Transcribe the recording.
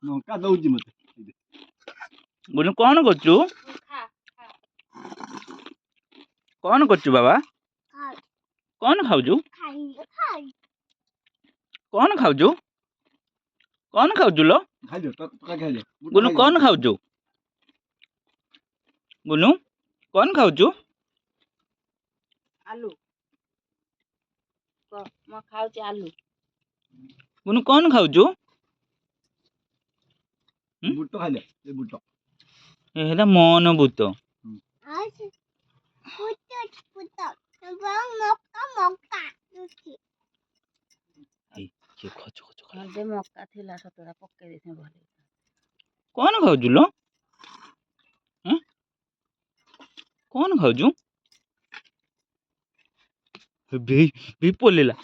लंका दौची मत गुनु कौन करचु कौन करचु बाबा कौन खाउजु कौन खाउजु कौन खाउजु लो खाइ जो तो खाइ जो गुनु कौन खाउजु गुनु कौन खाउजु आलू म खाउची आलू गुनु कौन खाउजु बुट खाइ ले ए बुट एटा मन भूत दे मक्का थिला सतरा पक्के देथे भले कौन खाउजु लो कौन खाउजु बे पोलेला